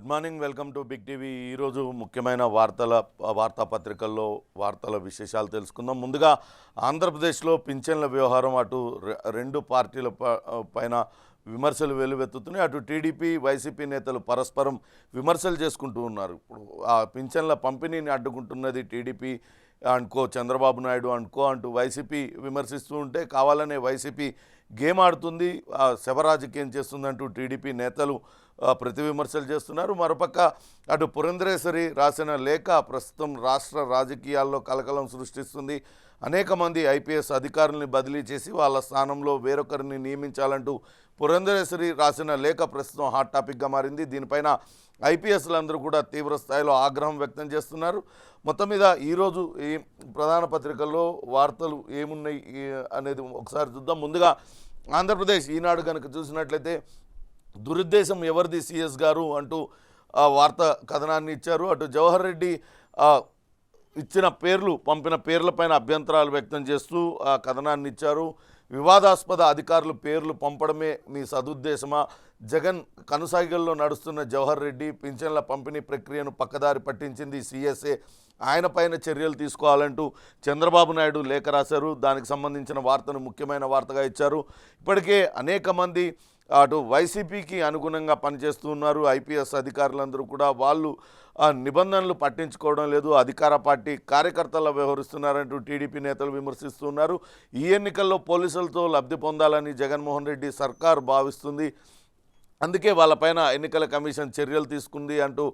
Good morning, welcome to Big TV. ఈరోజు ముఖ్యమైన వార్తాపత్రికల్లో వార్తల విశేషాలు తెలుసుకుందాం. ముందుగా ఆంధ్రప్రదేశ్లో పింఛన్ల వ్యవహారం అటు రెండు పార్టీల పైన విమర్శలు వెలువెత్తుతున్నాయి. అటు టీడీపీ వైసీపీ నేతలు పరస్పరం విమర్శలు చేసుకుంటూ ఉన్నారు. ఇప్పుడు ఆ పింఛన్ల పంపిణీని అడ్డుకుంటున్నది టీడీపీ అనుకో, చంద్రబాబు నాయుడు అనుకో అంటూ వైసీపీ విమర్శిస్తూ ఉంటే కావాలనే వైసీపీ గేమ్ ఆడుతుంది, శవరాజకీయం చేస్తుందంటూ టీడీపీ నేతలు ప్రతి విమర్శలు చేస్తున్నారు. మరోపక్క అటు పురంధరేశ్వరి రాసిన లేఖ ప్రస్తుతం రాష్ట్ర రాజకీయాల్లో కలకలం సృష్టిస్తుంది. అనేక మంది ఐపీఎస్ అధికారుల్ని బదిలీ చేసి వాళ్ళ స్థానంలో వేరొకరిని నియమించాలంటూ పురంధరేశ్వరి రాసిన లేఖ ప్రస్తుతం హాట్ టాపిక్గా మారింది. దీనిపైన ఐపీఎస్లందరూ కూడా తీవ్ర స్థాయిలో ఆగ్రహం వ్యక్తం చేస్తున్నారు. మొత్తం మీద ఈరోజు ఈ ప్రధాన పత్రికల్లో వార్తలు ఏమున్నాయి అనేది ఒకసారి చూద్దాం. ముందుగా ఆంధ్రప్రదేశ్ ఈనాడు కనుక చూసినట్లయితే దురుద్దేశం ఎవరిది సిఎస్ గారు అంటూ వార్త కథనాన్ని ఇచ్చారు. అటు జవహర్ రెడ్డి ఇచ్చిన పేర్లు పంపిన పేర్లపైన అభ్యంతరాలు వ్యక్తం చేస్తూ ఆ కథనాన్ని ఇచ్చారు. వివాదాస్పద అధికారులు పేర్లు పంపడమే మీ సదుద్దేశమా? జగన్ కనుసాగిల్లో నడుస్తున్న జవహర్ రెడ్డి పింఛన్ల పంపిణీ ప్రక్రియను పక్కదారి పట్టించింది సిఎస్ఏ, ఆయన పైన చర్యలు తీసుకోవాలంటూ చంద్రబాబు నాయుడు లేఖ రాశారు. దానికి సంబంధించిన వార్తను ముఖ్యమైన వార్తగా ఇచ్చారు. ఇప్పటికే అనేక మంది అటు వైసీపీకి అనుగుణంగా పనిచేస్తూ ఉన్నారు. ఐపీఎస్ అధికారులందరూ కూడా వాళ్ళు నిబంధనలు పట్టించుకోవడం లేదు, అధికార పార్టీ కార్యకర్తల వ్యవహరిస్తున్నారంటూ టీడీపీ నేతలు విమర్శిస్తున్నారు. ఈ ఎన్నికల్లో పోలీసులతో లబ్ధి పొందాలని జగన్మోహన్ రెడ్డి సర్కార్ భావిస్తుంది, అందుకే వాళ్ళపైన ఎన్నికల కమిషన్ చర్యలు తీసుకుంది అంటూ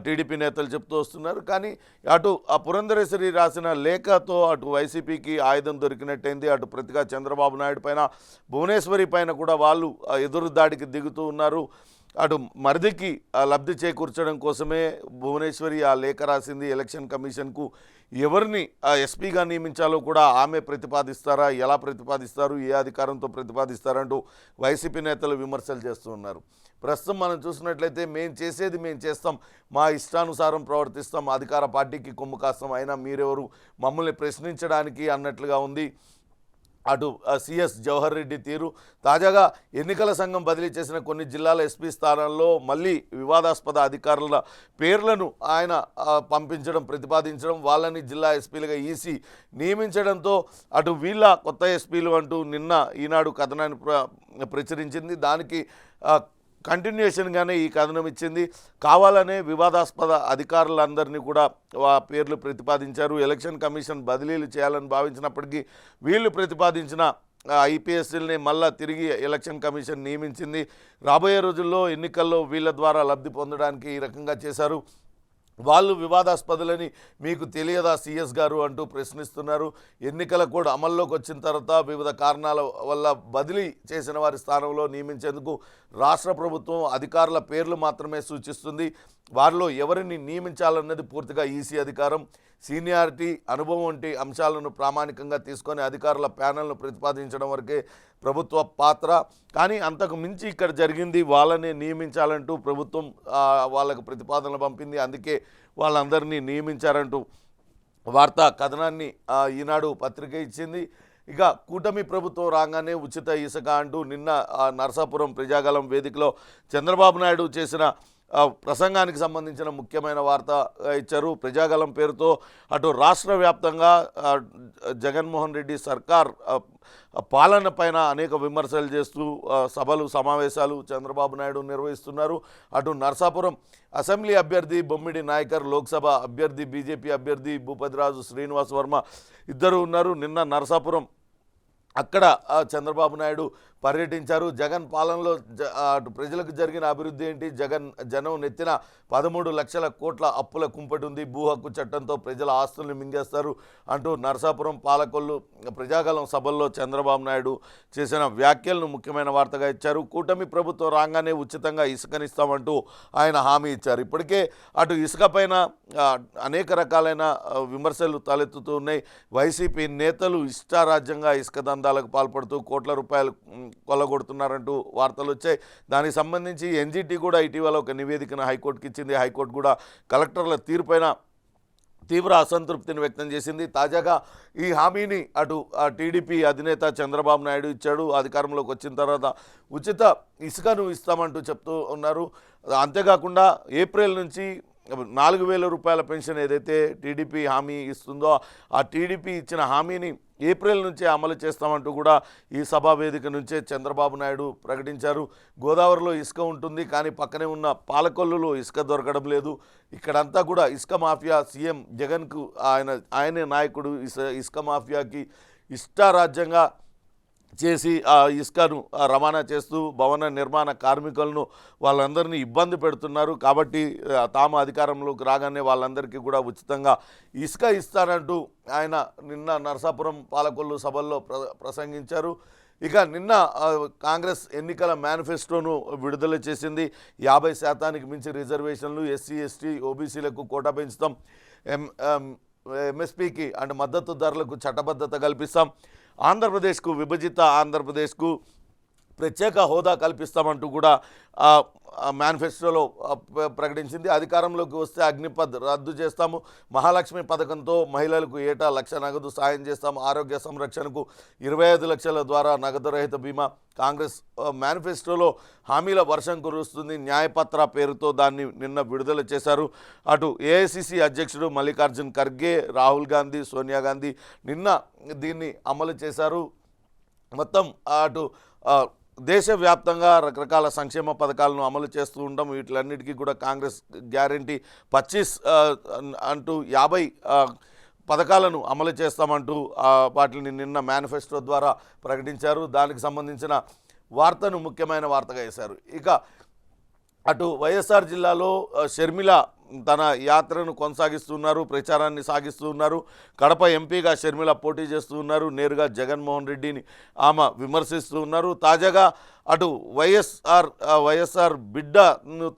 టీడీపీ నేతలు చెప్తూ వస్తున్నారు. కానీ అటు ఆ పురంధరేశ్వరి రాసిన లేఖతో అటు వైసీపీకి ఆయుధం దొరికినట్టయింది. అటు ప్రతిగా చంద్రబాబు నాయుడు పైన, భువనేశ్వరి పైన కూడా వాళ్ళు ఎదురు దాడికి దిగుతూ ఉన్నారు. అటు మరిదికి లబ్ధి చేకూర్చడం కోసమే భువనేశ్వరి ఆ లేఖ రాసింది. ఎలక్షన్ కమిషన్కు ఎవరిని ఎస్పీగా నియమించాలో కూడా ఆమె ప్రతిపాదిస్తారా, ఎలా ప్రతిపాదిస్తారు, ఏ అధికారంతో ప్రతిపాదిస్తారంటూ వైసీపీ నేతలు విమర్శలు చేస్తూ ఉన్నారు. ప్రస్తుతం మనం చూసినట్లయితే మేము చేసేది మేము చేస్తాం, మా ఇష్టానుసారం ప్రవర్తిస్తాం, అధికార పార్టీకి కొమ్ము కాస్తాం, అయినా మీరెవరు మమ్మల్ని ప్రశ్నించడానికి అన్నట్లుగా ఉంది అటు సిఎస్ జవహర్ రెడ్డి తీరు. తాజాగా ఎన్నికల సంఘం బదిలీ చేసిన కొన్ని జిల్లాల ఎస్పీ స్థానాల్లో మళ్ళీ వివాదాస్పద అధికారుల పేర్లను ఆయన పంపించడం, ప్రతిపాదించడం, వాళ్ళని జిల్లా ఎస్పీలుగా ఈసీ నియమించడంతో అటు వీళ్ళ కొత్త ఎస్పీలు అంటూ నిన్న ఈనాడు కథనాన్ని ప్రచురించింది. దానికి కంటిన్యూషన్గానే ఈ కథనం ఇచ్చింది. కావాలనే వివాదాస్పద అధికారులందరినీ కూడా పేర్లు ప్రతిపాదించారు. ఎలక్షన్ కమిషన్ బదిలీలు చేయాలని భావించినప్పటికీ వీళ్ళు ప్రతిపాదించిన ఐపీఎస్ఎల్ని మళ్ళా తిరిగి ఎలక్షన్ కమిషన్ నియమించింది. రాబోయే రోజుల్లో ఎన్నికల్లో వీళ్ళ ద్వారా లబ్ధి పొందడానికి ఈ రకంగా చేశారు. వాళ్ళు వివాదాస్పదులని మీకు తెలియదా సిఎస్ గారు అంటూ ప్రశ్నిస్తున్నారు. ఎన్నికల కోడ్ అమల్లోకి వచ్చిన తర్వాత వివిధ కారణాల వల్ల బదిలీ చేసిన వారి స్థానంలో నియమించేందుకు రాష్ట్ర ప్రభుత్వం అధికారుల పేర్లు మాత్రమే సూచిస్తుంది. వారిలో ఎవరిని నియమించాలన్నది పూర్తిగా ఈసీ అధికారం. సీనియారిటీ, అనుభవం వంటి అంశాలను ప్రామాణికంగా తీసుకొని అధికారుల ప్యానెల్ను ప్రతిపాదించడం వరకే ప్రభుత్వ పాత్ర. కానీ అంతకు మించి ఇక్కడ జరిగింది, వాళ్ళనే నియమించాలంటూ ప్రభుత్వం వాళ్ళకు ప్రతిపాదనలు పంపింది, అందుకే వాళ్ళందరినీ నియమించారంటూ వార్తా కథనాన్ని ఈనాడు పత్రిక ఇచ్చింది. ఇక కూటమి ప్రభుత్వం రాగానే ఉచిత ఇసుక అంటూ నిన్న నరసాపురం ప్రజాగలం వేదికలో చంద్రబాబు నాయుడు చేసిన ప్రసంగానికి సంబంధించిన ముఖ్యమైన వార్త ఇచ్చారు. ప్రజాగలం పేరుతో అటు రాష్ట్ర వ్యాప్తంగా జగన్మోహన్ రెడ్డి సర్కార్ పాలన పైన అనేక విమర్శలు చేస్తూ సభలు, సమావేశాలు చంద్రబాబు నాయుడు నిర్వహిస్తున్నారు. అటు నరసాపురం అసెంబ్లీ అభ్యర్థి బొమ్మిడి నాయకర్, లోక్సభ అభ్యర్థి బీజేపీ అభ్యర్థి భూపతిరాజు శ్రీనివాస్ వర్మ ఇద్దరు ఉన్నారు. నిన్న నరసాపురం అక్కడ చంద్రబాబు నాయుడు పర్యటించారు. జగన్ పాలనలో అటు ప్రజలకు జరిగిన అభివృద్ధి ఏంటి, జనం నెత్తిన 13 లక్షల కోట్ల అప్పుల కుంపటి ఉంది, భూ హక్కు చట్టంతో ప్రజల ఆస్తుల్ని మింగేస్తారు అంటూ నరసాపురం పాలకొల్లు ప్రజాగలం సభల్లో చంద్రబాబు నాయుడు చేసిన వ్యాఖ్యలను ముఖ్యమైన వార్తగా ఇచ్చారు. కూటమి ప్రభుత్వం రాగానే ఉచితంగా ఇసుకనిస్తామంటూ ఆయన హామీ ఇచ్చారు. ఇప్పటికే అటు ఇసుక పైన అనేక రకాలైన విమర్శలు తలెత్తుతూ ఉన్నాయి. వైసీపీ నేతలు ఇష్టారాజ్యంగా ఇసుక దందాలకు పాల్పడుతూ కోట్ల రూపాయలు కొల్లగొడుతున్నారంటూ వార్తలు వచ్చాయి. దానికి సంబంధించి ఎన్జీటీ కూడా ఇటీవల ఒక నివేదికను హైకోర్టుకి ఇచ్చింది. హైకోర్టు కూడా కలెక్టర్ల తీరుపైన తీవ్ర అసంతృప్తిని వ్యక్తం చేసింది. తాజాగా ఈ హామీని అటు టీడీపీ అధినేత చంద్రబాబు నాయుడు ఇచ్చాడు. అధికారంలోకి వచ్చిన తర్వాత ఉచిత ఇసుకను ఇస్తామంటూ చెప్తూ ఉన్నారు. అంతేకాకుండా ఏప్రిల్ నుంచి 4,000 రూపాయల పెన్షన్ ఏదైతే టీడీపీ హామీ ఇస్తుందో ఆ టీడీపీ ఇచ్చిన హామీని ఏప్రిల్ నుంచే అమలు చేస్తామంటూ కూడా ఈ సభా వేదిక నుంచే చంద్రబాబు నాయుడు ప్రకటించారు. గోదావరిలో ఇసుక ఉంటుంది, కానీ పక్కనే ఉన్న పాలకొల్లులో ఇసుక దొరకడం లేదు. ఇక్కడంతా కూడా ఇసుక మాఫియా సీఎం జగన్కు ఆయనే నాయకుడు. ఇసుక మాఫియాకి ఇష్టారాజ్యంగా చేసి ఆ ఇసుకను రవాణా చేస్తూ భవన నిర్మాణ కార్మికులను వాళ్ళందరినీ ఇబ్బంది పెడుతున్నారు. కాబట్టి తాము అధికారంలోకి రాగానే వాళ్ళందరికీ కూడా ఉచితంగా ఇసుక ఇస్తారంటూ ఆయన నిన్న నరసాపురం పాలకొల్లు సభల్లో ప్రసంగించారు. ఇక నిన్న కాంగ్రెస్ ఎన్నికల మేనిఫెస్టోను విడుదల చేసింది. 50% మించి రిజర్వేషన్లు, ఎస్సీ ఎస్టీ ఓబీసీలకు కోటా పెంచుతాం, ఎంఎస్పీకి అంటే మద్దతు ధరలకు చట్టబద్ధత కల్పిస్తాం, ఆంధ్రప్రదేశ్కు విభజిత ఆంధ్రప్రదేశ్కు ప్రత్యేక హోదా కల్పిస్తామంటూ కూడా మేనిఫెస్టోలో ప్రకటించింది. అధికారంలోకి వస్తే అగ్నిపథ్ రద్దు చేస్తాము, మహాలక్ష్మి పథకంతో మహిళలకు ఏటా 1,00,000 నగదు సాయం చేస్తాము, ఆరోగ్య సంరక్షణకు 25 లక్షల ద్వారా నగదు రహిత బీమా. కాంగ్రెస్ మేనిఫెస్టోలో హామీల వర్షం కురుస్తుంది. న్యాయపత్ర పేరుతో దాన్ని నిన్న విడుదల చేశారు. అటు ఏఐసిసి అధ్యక్షుడు మల్లికార్జున్ ఖర్గే, రాహుల్ గాంధీ, సోనియా గాంధీ నిన్న దీన్ని అమలు చేశారు. మొత్తం అటు దేశవ్యాప్తంగా రకరకాల సంక్షేమ పథకాలను అమలు చేస్తూ ఉంటాం. వీటిలన్నిటికీ కూడా కాంగ్రెస్ గ్యారంటీ 25 అంటూ 50 పథకాలను అమలు చేస్తామంటూ వాటిని నిన్న మేనిఫెస్టో ద్వారా ప్రకటించారు. దానికి సంబంధించిన వార్తను ముఖ్యమైన వార్తగా వేశారు. ఇక అటు వైఎస్ఆర్ జిల్లాలో షర్మిల తన యాత్రను కొనసాగిస్తున్నారు, ప్రచారాన్ని సాగిస్తూ ఉన్నారు. కడప ఎంపీగా షర్మిల పోటీ చేస్తూ ఉన్నారు. నేరుగా జగన్మోహన్ రెడ్డిని ఆమె విమర్శిస్తూ ఉన్నారు. తాజాగా అటు వైఎస్ఆర్ బిడ్డను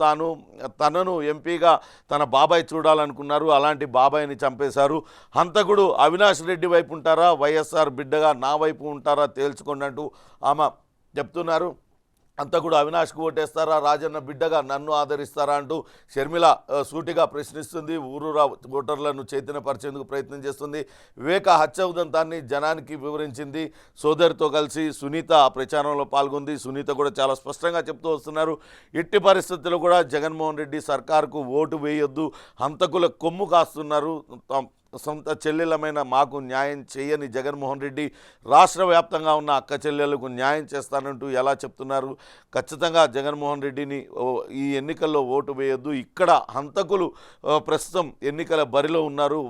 తనను ఎంపీగా తన బాబాయ్ చూడాలనుకున్నారు. అలాంటి బాబాయ్ని చంపేశారు. హంతకుడు అవినాష్ రెడ్డి వైపు ఉంటారా, వైఎస్ఆర్ బిడ్డగా నా వైపు ఉంటారా తేల్చుకోండి అంటూ ఆమె చెప్తున్నారు. అంతా కూడా అవినాష్కు ఓటేస్తారా, రాజన్న బిడ్డగా నన్ను ఆదరిస్తారా అంటూ షర్మిల సూటిగా ప్రశ్నిస్తుంది. ఊరూరా ఓటర్లను చైతన్యపరిచేందుకు ప్రయత్నం చేస్తుంది. వివేక హత్య ఉదంతాన్ని జనానికి వివరించింది. సోదరితో కలిసి సునీత ప్రచారంలో పాల్గొంది. సునీత కూడా చాలా స్పష్టంగా చెప్తూ వస్తున్నారు, ఎట్టి పరిస్థితుల్లో కూడా జగన్మోహన్ రెడ్డి సర్కారుకు ఓటు వేయొద్దు, హంతకుల కొమ్ము కాస్తున్నారు, సొంత చెల్లెలమైన మాకు న్యాయం చేయని జగన్మోహన్ రెడ్డి రాష్ట్ర వ్యాప్తంగా ఉన్న అక్క చెల్లెలకు న్యాయం చేస్తానంటూ ఎలా చెప్తున్నారు. ఖచ్చితంగా జగన్మోహన్ రెడ్డిని ఈ ఎన్నికల్లో ఓటు వేయొద్దు, ఇక్కడ హంతకులు ప్రస్తుతం ఎన్నికల బరిలో ఉన్నారు,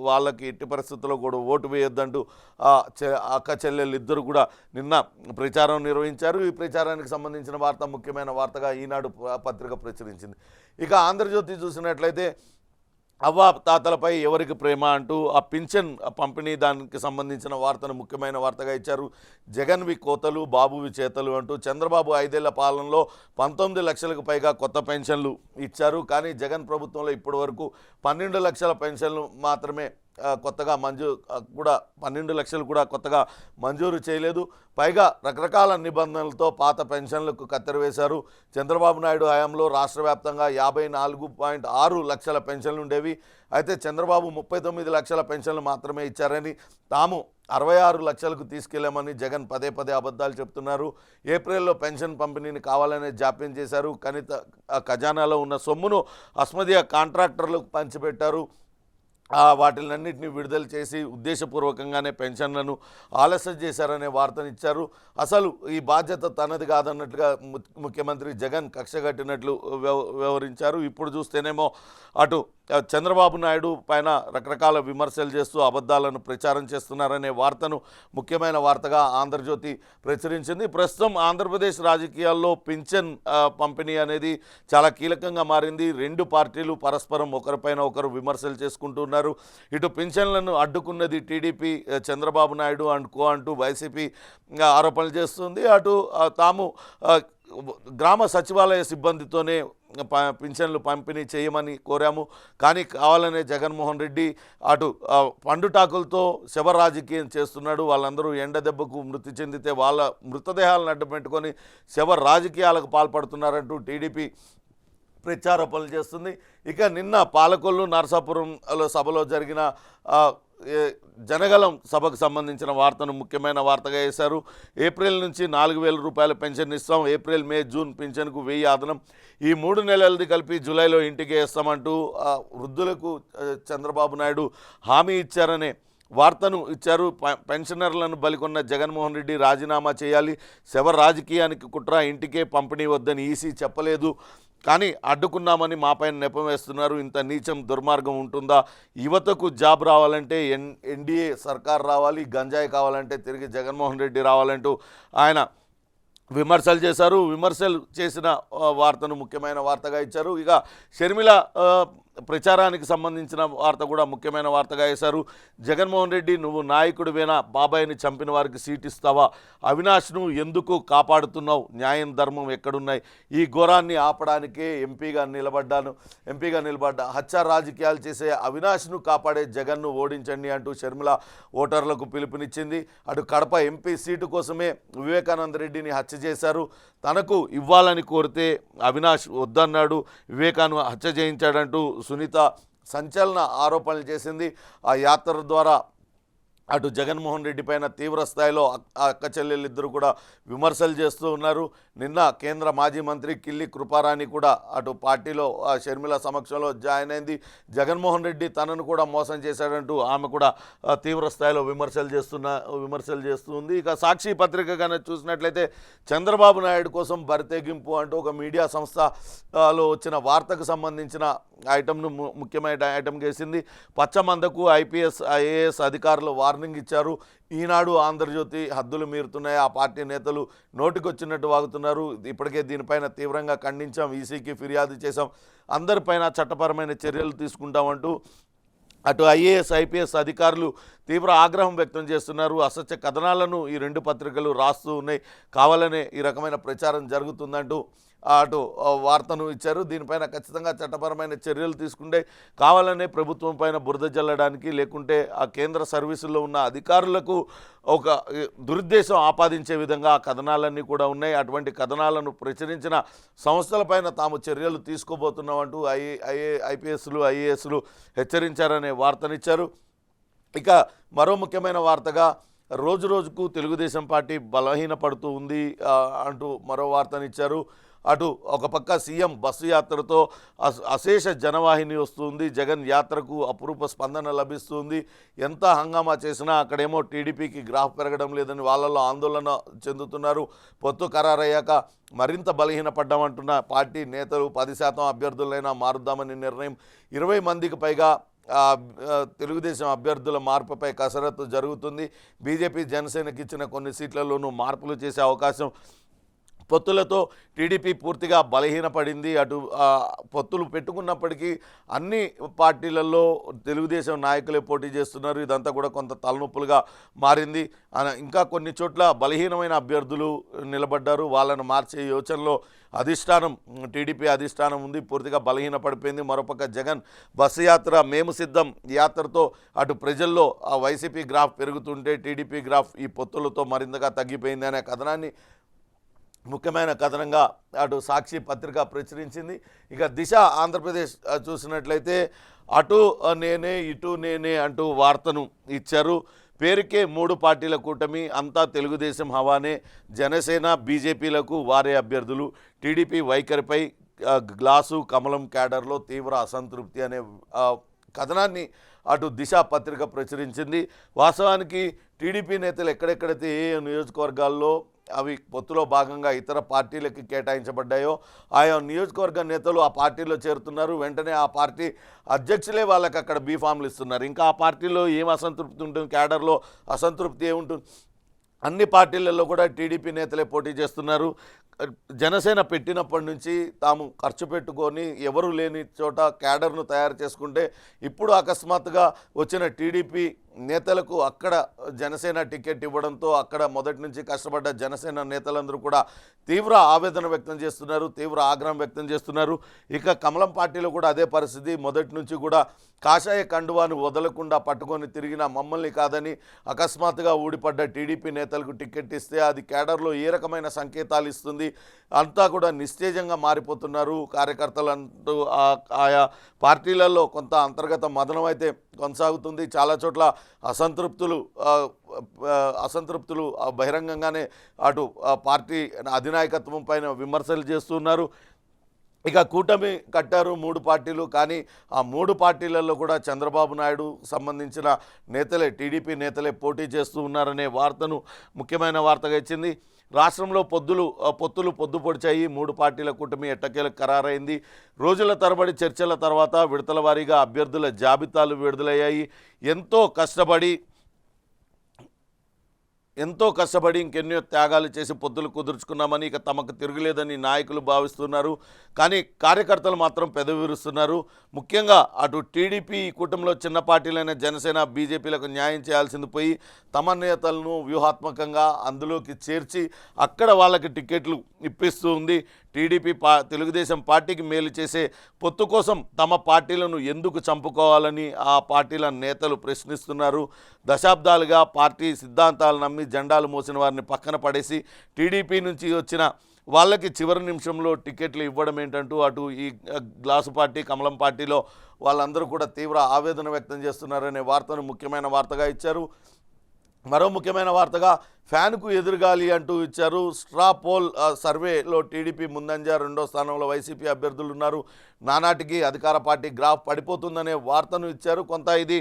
వాళ్ళకి ఎట్టి పరిస్థితుల్లో కూడా ఓటు వేయొద్దంటూ అక్క చెల్లెలు ఇద్దరు కూడా నిన్న ప్రచారం నిర్వహించారు. ఈ ప్రచారానికి సంబంధించిన వార్త ముఖ్యమైన వార్తగా ఈనాడు పత్రిక ప్రచురించింది. ఇక ఆంధ్రజ్యోతి చూసినట్లయితే అవ్వ తాతలపై ఎవరికి ప్రేమ అంటూ ఆ పింఛన్ పంపిణీ దానికి సంబంధించిన వార్తను ముఖ్యమైన వార్తగా ఇచ్చారు. జగన్వి కోతలు, బాబువి చేతలు అంటూ చంద్రబాబు 5 ఏళ్ల పాలనలో 19 లక్షలకు పైగా కొత్త పెన్షన్లు ఇచ్చారు. కానీ జగన్ ప్రభుత్వంలో ఇప్పటి వరకు 12 లక్షల పెన్షన్లు మాత్రమే కొత్తగా 12 లక్షలు కూడా కొత్తగా మంజూరు చేయలేదు. పైగా రకరకాల నిబంధనలతో పాత పెన్షన్లకు కత్తెరవేశారు. చంద్రబాబు నాయుడు హయాంలో రాష్ట్ర వ్యాప్తంగా 54.6 లక్షల పెన్షన్లు ఉండేవి. అయితే చంద్రబాబు 39 లక్షల పెన్షన్లు మాత్రమే ఇచ్చారని, తాము 66 లక్షలకు తీసుకెళ్లామని జగన్ పదే అబద్ధాలు చెప్తున్నారు. ఏప్రిల్లో పెన్షన్ పంపిణీని కావాలనే జాప్యం చేశారు. ఖజానాలో ఉన్న సొమ్మును అస్మదీయ కాంట్రాక్టర్లకు పంచిపెట్టారు. వాటిలన్నింటినీ విడుదల చేసి ఉద్దేశపూర్వకంగానే పెన్షన్లను ఆలస్యం చేశారనే వార్తనిచ్చారు. అసలు ఈ బాధ్యత తనది కాదన్నట్లుగా ముఖ్యమంత్రి జగన్ కక్షగట్టినట్లు వ్యవహరించారు. ఇప్పుడు చూస్తేనేమో అటు చంద్రబాబు నాయుడు పైన రకరకాల విమర్శలు చేస్తూ అబద్ధాలను ప్రచారం చేస్తున్నారనే వార్తను ముఖ్యమైన వార్తగా ఆంధ్రజ్యోతి ప్రచురించింది. ప్రస్తుతం ఆంధ్రప్రదేశ్ రాజకీయాల్లో పింఛన్ పంపిణీ అనేది చాలా కీలకంగా మారింది. రెండు పార్టీలు పరస్పరం ఒకరిపైన ఒకరు విమర్శలు చేసుకుంటున్నారు. ఇటు పింఛన్లను అడ్డుకున్నది టీడీపీ, చంద్రబాబు నాయుడు అంటూ వైసీపీ ఆరోపణలు చేస్తుంది. అటు తాము గ్రామ సచివాలయ సిబ్బందితోనే పింఛన్లు పంపిణీ చేయమని కోరాము, కానీ కావాలనే జగన్మోహన్ రెడ్డి అటు పండుటాకులతో శవ రాజకీయం చేస్తున్నాడు. వాళ్ళందరూ ఎండ దెబ్బకు మృతి చెందితే వాళ్ళ మృతదేహాలను అడ్డం పెట్టుకొని శవ రాజకీయాలకు పాల్పడుతున్నారంటూ టీడీపీ ప్రచార పనులు చేస్తుంది. ఇక నిన్న పాలకొల్లు నరసాపురంలో సభలో జరిగిన జనగలం సభకు సంబంధించిన వార్తను ముఖ్యమైన వార్తగా వేశారు. ఏప్రిల్ నుంచి 4,000 రూపాయల పెన్షన్ ఇస్తాం, ఏప్రిల్ మే జూన్ పింఛన్కు 1000 అదనం, ఈ 3 నెలలది కలిపి జూలైలో ఇంటికి వేస్తామంటూ వృద్ధులకు చంద్రబాబు నాయుడు హామీ ఇచ్చారనే వార్తను ఇచ్చారు. పెన్షనర్లను బలికొన్న జగన్మోహన్ రెడ్డి రాజీనామా చేయాలి, శవ రాజకీయానికి కుట్ర, ఇంటికే పంపిణీ వద్దని ఈసీ చెప్పలేదు కానీ అడ్డుకున్నామని మాపైన నెపం వేస్తున్నారు. ఇంత నీచం దుర్మార్గం ఉంటుందా? యువతకు జాబ్ రావాలంటే ఎన్డీఏ సర్కార్ రావాలి, గంజాయి కావాలంటే తిరిగి జగన్మోహన్ రెడ్డి రావాలంటూ ఆయన విమర్శలు చేశారు. విమర్శలు చేసిన వార్తను ముఖ్యమైన వార్తగా ఇచ్చారు. ఇక షర్మిల ప్రచారానికి సంబంధించిన వార్త కూడా ముఖ్యమైన వార్తగా వేశారు. జగన్మోహన్ రెడ్డి, నువ్వు నాయకుడివేనా? బాబాయిని చంపిన వారికి సీట్ ఇస్తావా? అవినాష్ను ఎందుకు కాపాడుతున్నావు? న్యాయం ధర్మం ఎక్కడున్నాయి? ఈ ఘోరాన్ని ఆపడానికే ఎంపీగా నిలబడ్డా. హత్య రాజకీయాలు చేసే అవినాష్ను కాపాడే జగన్ను ఓడించండి అంటూ షర్మిల ఓటర్లకు పిలుపునిచ్చింది. అటు కడప ఎంపీ సీటు కోసమే వివేకానంద రెడ్డిని హత్య చేశారు. తనకు ఇవ్వాలని కోరితే అవినాష్ వద్దన్నాడు, వివేకాను హత్య చేయించాడంటూ సునీత సంచలన ఆరోపణలు చేసింది. ఆ యాత్ర ద్వారా అటు జగన్మోహన్ రెడ్డి పైన తీవ్ర స్థాయిలో అక్క చెల్లెళ్ళిద్దరూ కూడా విమర్శలు చేస్తూ ఉన్నారు. నిన్న కేంద్ర మాజీ మంత్రి కిల్లి కృపారాణి కూడా అటు పార్టీలో షర్మిల సమక్షంలో జాయిన్ అయింది. జగన్మోహన్ రెడ్డి తనను కూడా మోసం చేశాడంటూ ఆమె కూడా తీవ్ర స్థాయిలో విమర్శలు చేస్తుంది. ఇక సాక్షి పత్రిక కానీ చూసినట్లయితే చంద్రబాబు నాయుడు కోసం బరితెగింపు అంటూ ఒక మీడియా సంస్థలో వచ్చిన వార్తకు సంబంధించిన ఐటమ్ను ముఖ్యమైన ఐటమ్ చేసింది. పచ్చమందకు ఐపీఎస్ ఐఏఎస్ అధికారులు వార్నింగ్ ఇచ్చారు. ఈనాడు ఆంధ్రజ్యోతి హద్దులు మీరుతున్నాయి, ఆ పార్టీ నేతలు నోటికొచ్చినట్టు వాగుతున్నారు. ఇప్పటికే దీనిపైన తీవ్రంగా ఖండించాం, ఈసీకి ఫిర్యాదు చేశాం, అందరిపైన చట్టపరమైన చర్యలు తీసుకుంటామంటూ అటు ఐఏఎస్ ఐపీఎస్ అధికారులు తీవ్ర ఆగ్రహం వ్యక్తం చేస్తున్నారు. అసత్య కథనాలను ఈ రెండు పత్రికలు రాస్తూ ఉన్నాయి, కావాలనే ఈ రకమైన ప్రచారం జరుగుతుందంటూ అటు వార్తను ఇచ్చారు. దీనిపైన ఖచ్చితంగా చట్టపరమైన చర్యలు తీసుకుంటే, కావాలనే ప్రభుత్వం పైన బురద జల్లడానికి, లేకుంటే ఆ కేంద్ర సర్వీసుల్లో ఉన్న అధికారులకు ఒక దురుద్దేశం ఆపాదించే విధంగా ఆ కథనాలన్నీ కూడా ఉన్నాయి. అటువంటి కథనాలను ప్రచురించిన సంస్థలపైన తాము చర్యలు తీసుకోబోతున్నామంటూ ఐపీఎస్లు ఐఏఎస్లు హెచ్చరించారనే వార్తనిచ్చారు. ఇక మరో ముఖ్యమైన వార్తగా రోజు రోజుకు తెలుగుదేశం పార్టీ బలహీనపడుతూ ఉంది అంటూ మరో వార్తనిచ్చారు. అటు ఒక పక్క సీఎం బస్సు యాత్రతో అశేష జనవాహిని వస్తుంది, జగన్ యాత్రకు అపురూప స్పందన లభిస్తుంది. ఎంత హంగామా చేసినా అక్కడేమో టీడీపీకి గ్రాఫ్ పెరగడం లేదని వాళ్ళలో ఆందోళన చెందుతున్నారు. పొత్తు ఖరారయ్యాక మరింత బలహీనపడ్డామంటున్న పార్టీ నేతలు 10% అభ్యర్థులైనా మారుద్దామని నిర్ణయం. 20 మందికి పైగా తెలుగుదేశం అభ్యర్థుల మార్పుపై కసరత్తు జరుగుతుంది. బీజేపీ జనసేనకి ఇచ్చిన కొన్ని సీట్లలోనూ మార్పులు చేసే అవకాశం. పొత్తులతో టీడీపీ పూర్తిగా బలహీనపడింది. అటు పొత్తులు పెట్టుకున్నప్పటికీ అన్ని పార్టీలలో తెలుగుదేశం నాయకులే పోటీ చేస్తున్నారు. ఇదంతా కూడా కొంత తలనొప్పులుగా మారింది. ఇంకా కొన్ని చోట్ల బలహీనమైన అభ్యర్థులు నిలబడ్డారు. వాళ్ళను మార్చే యోచనలో టీడీపీ అధిష్టానం ఉంది, పూర్తిగా బలహీనపడిపోయింది. మరోపక్క జగన్ బస్సు యాత్ర మేము సిద్ధం యాత్రతో అటు ప్రజల్లో ఆ వైసీపీ గ్రాఫ్ పెరుగుతుంటే టీడీపీ గ్రాఫ్ ఈ పొత్తులతో మరింతగా తగ్గిపోయింది అనే కథనాన్ని ముఖ్యమైన కథనంగా అటు సాక్షి పత్రిక ప్రచురించింది. ఇక దిశ ఆంధ్రప్రదేశ్ చూసినట్లయితే అటు నేనే ఇటు నేనే అంటూ వార్తను ఇచ్చారు. పేరుకే 3 పార్టీల కూటమి, అంతా తెలుగుదేశం హవానే, జనసేన బీజేపీలకు వారే అభ్యర్థులు, టీడీపీ వైఖరిపై గ్లాసు కమలం క్యాడర్లో తీవ్ర అసంతృప్తి అనే కథనాన్ని అటు దిశ పత్రిక ప్రచురించింది. వాస్తవానికి టీడీపీ నేతలు ఎక్కడెక్కడైతే ఏ నియోజకవర్గాల్లో అవి పొత్తులో భాగంగా ఇతర పార్టీలకి కేటాయించబడ్డాయో ఆయా నియోజకవర్గ నేతలు ఆ పార్టీలో చేరుతున్నారు. వెంటనే ఆ పార్టీ అధ్యక్షులే వాళ్ళకి అక్కడ బీఫామ్లు ఇస్తున్నారు. ఇంకా ఆ పార్టీలో ఏం అసంతృప్తి ఉంటుంది, క్యాడర్లో అసంతృప్తి ఏముంటుంది? అన్ని పార్టీలలో కూడా టీడీపీ నేతలే పోటీ చేస్తున్నారు. జనసేన పెట్టినప్పటి నుంచి తాము ఖర్చు పెట్టుకొని ఎవరు లేని చోట క్యాడర్ను తయారు చేసుకుంటే, ఇప్పుడు అకస్మాత్తుగా వచ్చిన టీడీపీ నేతలకు అక్కడ జనసేన టికెట్ ఇవ్వడంతో అక్కడ మొదటి నుంచి కష్టపడ్డ జనసేన నేతలందరూ కూడా తీవ్ర ఆవేదన వ్యక్తం చేస్తున్నారు, తీవ్ర ఆగ్రహం వ్యక్తం చేస్తున్నారు. ఇక కమలం పార్టీలో కూడా అదే పరిస్థితి. మొదటి నుంచి కూడా కాషాయ కండువాను వదలకుండా పట్టుకొని తిరిగిన మమ్మల్ని కాదని అకస్మాత్తుగా ఊడిపడ్డ టీడీపీ నేతలకు టికెట్ ఇస్తే అది కేడర్లో ఏ రకమైన సంకేతాలు ఇస్తుంది, అంతా కూడా నిస్తేజంగా మారిపోతున్నారు కార్యకర్తలంటూ. ఆయా పార్టీలలో కొంత అంతర్గత మదనం అయితే కొనసాగుతుంది. చాలా చోట్ల అసంతృప్తులు బహిరంగంగానే అటు పార్టీ అధినాయకత్వం పైన విమర్శలు చేస్తున్నారు. ఇక కూటమి కట్టారు 3 పార్టీలు, కానీ ఆ 3 పార్టీలలో కూడా చంద్రబాబు నాయుడు సంబంధించిన నేతలే, టీడీపీ నేతలే పోటీ చేస్తూ ఉన్నారనే వార్తను ముఖ్యమైన వార్తగా ఇచ్చింది. రాష్ట్రంలో పొత్తులు పొద్దుపొడిచాయి. 3 పార్టీల కూటమి ఎట్టకేలకు ఖరారైంది. రోజుల తరబడి చర్చల తర్వాత విడతల వారీగా అభ్యర్థుల జాబితాలు విడుదలయ్యాయి. ఎంతో కష్టపడి ఇంకెన్నో త్యాగాలు చేసి పొత్తులు కుదుర్చుకున్నామని, ఇక తమకు తిరుగులేదని నాయకులు భావిస్తున్నారు. కానీ కార్యకర్తలు మాత్రం పెదవిరుస్తున్నారు. ముఖ్యంగా అటు టీడీపీ కూటమిలో చిన్న పార్టీలైన జనసేన, బీజేపీలకు న్యాయం చేయాల్సింది పోయి తమ నేతలను వ్యూహాత్మకంగా అందులోకి చేర్చి అక్కడ వాళ్ళకి టికెట్లు ఇప్పిస్తూ ఉంది. తెలుగుదేశం పార్టీకి మేలు చేసే పొత్తు కోసం తమ పార్టీలను ఎందుకు చంపుకోవాలని ఆ పార్టీల నేతలు ప్రశ్నిస్తున్నారు. దశాబ్దాలుగా పార్టీ సిద్ధాంతాలు నమ్మి జెండాలు మోసిన వారిని పక్కన పడేసి టీడీపీ నుంచి వచ్చిన వాళ్ళకి చివరి నిమిషంలో టికెట్లు ఇవ్వడం ఏంటంటూ అటు ఈ గ్లాసు పార్టీ, కమలం పార్టీలో వాళ్ళందరూ కూడా తీవ్ర ఆవేదన వ్యక్తం చేస్తున్నారనే వార్తను ముఖ్యమైన వార్తగా ఇచ్చారు. మరో ముఖ్యమైన వార్తగా ఫ్యాన్కు ఎదురుగాలి అంటూ ఇచ్చారు. స్ట్రా పోల్ సర్వేలో టీడీపీ ముందంజ, 2వ స్థానంలో వైసీపీ అభ్యర్థులు ఉన్నారు. నానాటికి అధికార పార్టీ గ్రాఫ్ పడిపోతుందనే వార్తను ఇచ్చారు. కొంత ఇది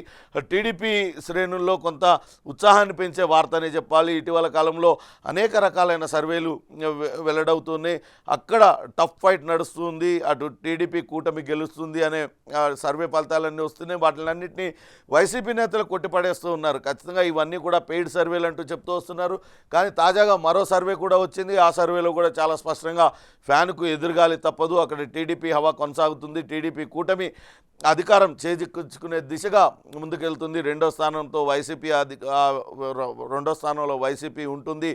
టీడీపీ శ్రేణుల్లో కొంత ఉత్సాహాన్ని పెంచే వార్తనే చెప్పాలి. ఇటీవల కాలంలో అనేక రకాలైన సర్వేలు వెల్లడవుతున్నాయి. అక్కడ టఫ్ ఫైట్ నడుస్తుంది, అటు టీడీపీ కూటమి గెలుస్తుంది అనే సర్వే ఫలితాలన్నీ వస్తున్నాయి. వాటిలన్నింటినీ వైసీపీ నేతలు కొట్టిపడేస్తూ ఉన్నారు. ఖచ్చితంగా ఇవన్నీ కూడా పెయిడ్ సర్వేలు అంటూ చెప్తూ వస్తున్నారు. కానీ తాజాగా మరో సర్వే కూడా వచ్చింది. ఆ సర్వేలో కూడా చాలా స్పష్టంగా ఫ్యాన్కు ఎదురుగాలి తప్పదు, అక్కడ టీడీపీ హవా కొనసాగుతుంది, టీడీపీ కూటమి అధికారం చేజిక్కించుకునే దిశగా ముందుకెళ్తుంది, 2వ స్థానంలో వైసీపీ ఉంటుంది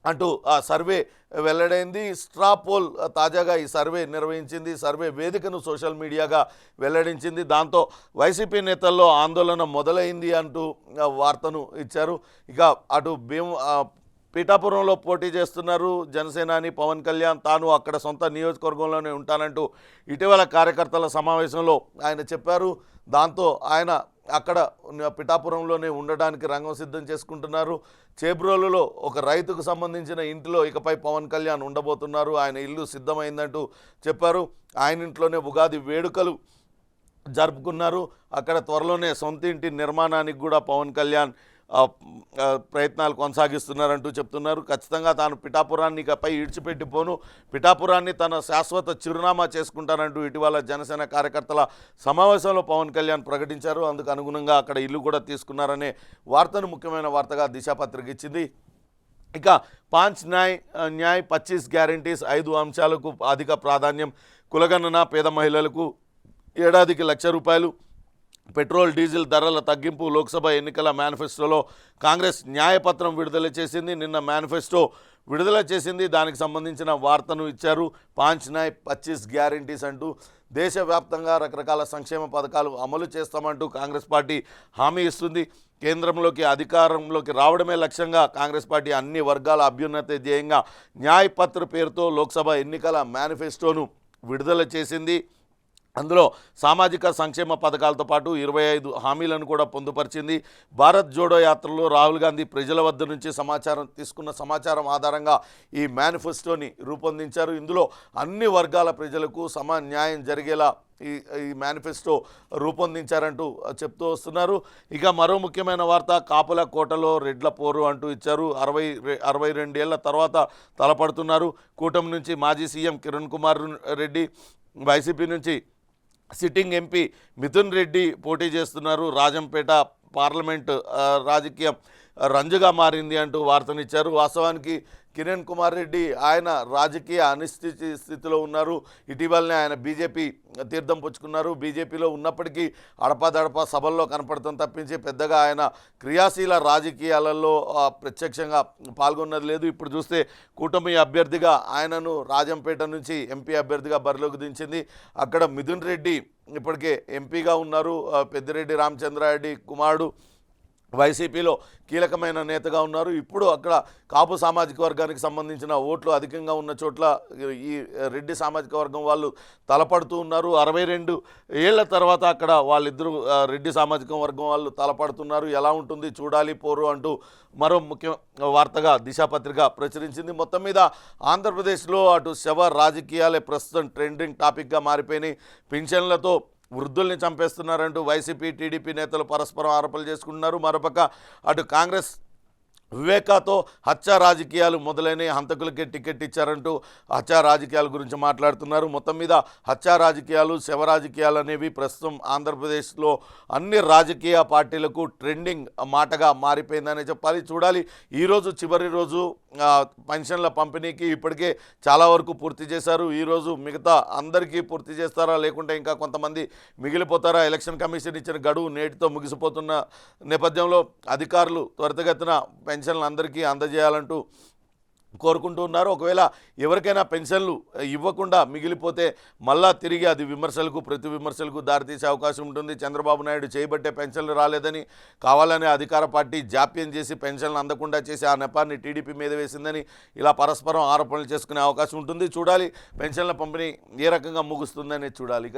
అంటూ ఆ సర్వే వెల్లడైంది. స్ట్రా పోల్ తాజాగా ఈ సర్వే నిర్వహించింది. సర్వే వేదికను సోషల్ మీడియాగా వెల్లడించింది. దాంతో వైసీపీ నేతల్లో ఆందోళన మొదలైంది అంటూ వార్తను ఇచ్చారు. ఇక అటు పీఠాపురంలో పోటీ చేస్తున్నారు జనసేనాని పవన్ కళ్యాణ్. తాను అక్కడ సొంత నియోజకవర్గంలోనే ఉంటానంటూ ఇటీవల కార్యకర్తల సమావేశంలో ఆయన చెప్పారు. దాంతో ఆయన అక్కడ పిఠాపురంలోనే ఉండడానికి రంగం సిద్ధం చేసుకుంటున్నారు. చేబ్రోలులో ఒక రైతుకు సంబంధించిన ఇంటిలో ఇకపై పవన్ కళ్యాణ్ ఉండబోతున్నారు. ఆయన ఇల్లు సిద్ధమైందంటూ చెప్పారు. ఆయన ఇంట్లోనే ఉగాది వేడుకలు జరుపుకున్నారు. అక్కడ త్వరలోనే సొంత ఇంటి నిర్మాణానికి కూడా పవన్ కళ్యాణ్ ప్రయత్నాలు కొనసాగిస్తున్నారంటూ చెప్తున్నారు. ఖచ్చితంగా తాను పిఠాపురాన్ని ఇకపై ఈడ్చిపెట్టిపోను, పిఠాపురాన్ని తన శాశ్వత చిరునామా చేసుకుంటానంటూ ఇటీవల జనసేన కార్యకర్తల సమావేశంలో పవన్ కళ్యాణ్ ప్రకటించారు. అందుకు అనుగుణంగా అక్కడ ఇల్లు కూడా తీసుకున్నారనే వార్తను ముఖ్యమైన వార్తగా దిశాపత్రిక ఇచ్చింది. ఇక 5 న్యాయ్ 25 గ్యారంటీస్ 5 అంశాలకు అధిక ప్రాధాన్యం. కులగణన, పేద మహిళలకు ఏడాదికి ₹1,00,000, పెట్రోల్ డీజిల్ ధరల తగ్గింపు. లోక్సభ ఎన్నికల మేనిఫెస్టోలో కాంగ్రెస్ న్యాయపత్రం విడుదల చేసింది. నిన్న మేనిఫెస్టో విడుదల చేసింది. దానికి సంబంధించిన వార్తను ఇచ్చారు. 5 న్యాయ్ 25 గ్యారంటీస్ అంటూ దేశవ్యాప్తంగా రకరకాల సంక్షేమ పథకాలు అమలు చేస్తామంటూ కాంగ్రెస్ పార్టీ హామీ ఇస్తుంది. కేంద్రంలోకి అధికారంలోకి రావడమే లక్ష్యంగా కాంగ్రెస్ పార్టీ అన్ని వర్గాల అభ్యున్నతి ధ్యేయంగా న్యాయపత్ర పేరుతో లోక్సభ ఎన్నికల మేనిఫెస్టోను విడుదల చేసింది. అందులో సామాజిక సంక్షేమ పథకాలతో పాటు 25 హామీలను కూడా పొందుపరిచింది. భారత్ జోడో యాత్రలో రాహుల్ గాంధీ ప్రజల వద్ద నుంచి తీసుకున్న సమాచారం ఆధారంగా ఈ మేనిఫెస్టోని రూపొందించారు. ఇందులో అన్ని వర్గాల ప్రజలకు న్యాయం జరిగేలా ఈ మేనిఫెస్టో రూపొందించారంటూ చెప్తూ వస్తున్నారు. ఇక మరో ముఖ్యమైన వార్త, కాపుల కోటలో రెడ్ల పోరు అంటూ ఇచ్చారు. 62 ఏళ్ల తర్వాత తలపడుతున్నారు. కూటమి నుంచి మాజీ సీఎం కిరణ్ కుమార్ రెడ్డి, వైసీపీ నుంచి సిట్టింగ్ ఎంపీ మిథున్ రెడ్డి పోటీ చేస్తున్నారు. రాజంపేట పార్లమెంటు రాజకీయం రంజుగా మారింది అంటూ వార్తనిచ్చారు. వాస్తవానికి కిరణ్ కుమార్ రెడ్డి ఆయన రాజకీయ అనిశ్చితి స్థితిలో ఉన్నారు. ఇటీవలనే ఆయన బీజేపీ తీర్థం పుచ్చుకున్నారు. బీజేపీలో ఉన్నప్పటికీ అడపాదడపా సభల్లో కనపడతాం తప్పించి పెద్దగా ఆయన క్రియాశీల రాజకీయాలలో ప్రత్యక్షంగా పాల్గొన్నది లేదు. ఇప్పుడు చూస్తే కూటమి అభ్యర్థిగా ఆయనను రాజంపేట నుంచి ఎంపీ అభ్యర్థిగా బరిలోకి దించింది. అక్కడ మిథున్ రెడ్డి ఇప్పటికే ఎంపీగా ఉన్నారు. పెద్దిరెడ్డి రామచంద్రారెడ్డి కుమారుడు వైసీపీలో కీలకమైన నేతగా ఉన్నారు. ఇప్పుడు అక్కడ కాపు సామాజిక వర్గానికి సంబంధించిన ఓట్లు అధికంగా ఉన్న చోట్ల ఈ రెడ్డి సామాజిక వర్గం వాళ్ళు తలపడుతూ ఉన్నారు. 62 ఏళ్ల తర్వాత అక్కడ వాళ్ళిద్దరూ రెడ్డి సామాజిక వర్గం వాళ్ళు తలపడుతున్నారు. ఎలా ఉంటుంది చూడాలి పోరు అంటూ మరో ముఖ్య వార్తగా దిశాపత్రిక ప్రచురించింది. మొత్తం మీద ఆంధ్రప్రదేశ్లో అటు శవ రాజకీయాలే ప్రస్తుతం ట్రెండింగ్ టాపిక్గా మారిపోయినాయి. పింఛన్లతో వృద్ధుల్ని చంపేస్తున్నారంటూ వైసీపీ టీడీపీ నేతలు పరస్పరం ఆరోపణలు చేసుకుంటున్నారు. మరోపక్క అటు కాంగ్రెస్ వివేకాతో హత్యా రాజకీయాలు మొదలైన హంతకులకే టికెట్ ఇచ్చారంటూ హత్యా రాజకీయాల గురించి మాట్లాడుతున్నారు. మొత్తం మీద హత్యా రాజకీయాలు శవ రాజకీయాలు అనేవి ప్రస్తుతం ఆంధ్రప్రదేశ్లో అన్ని రాజకీయ పార్టీలకు ట్రెండింగ్ మాటగా మారిపోయిందనే చెప్పాలి. చూడాలి. ఈరోజు చివరి రోజు పెన్షన్ల పంపిణీకి ఇప్పటికే చాలా వరకు పూర్తి చేశారు. ఈరోజు మిగతా అందరికీ పూర్తి చేస్తారా లేకుంటే ఇంకా కొంతమంది మిగిలిపోతారా? ఎలక్షన్ కమిషన్ ఇచ్చిన గడువు నేటితో ముగిసిపోతున్న నేపథ్యంలో అధికారులు త్వరితగతిన పెన్షన్లు అందరికీ అందజేయాలంటూ కోరుకుంటూ ఉన్నారు. ఒకవేళ ఎవరికైనా పెన్షన్లు ఇవ్వకుండా మిగిలిపోతే మళ్ళా తిరిగి అది విమర్శలకు ప్రతి విమర్శలకు దారితీసే అవకాశం ఉంటుంది. చంద్రబాబు నాయుడు చేయబట్టే పెన్షన్లు రాలేదని కావాలనే అధికార పార్టీ జాప్యం చేసి పెన్షన్లు అందకుండా చేసి ఆ నెపాన్ని టీడీపీ మీద వేసిందని ఇలా పరస్పరం ఆరోపణలు చేసుకునే అవకాశం ఉంటుంది. చూడాలి పెన్షన్ల పంపిణీ ఏ రకంగా ముగుస్తుందని చూడాలి.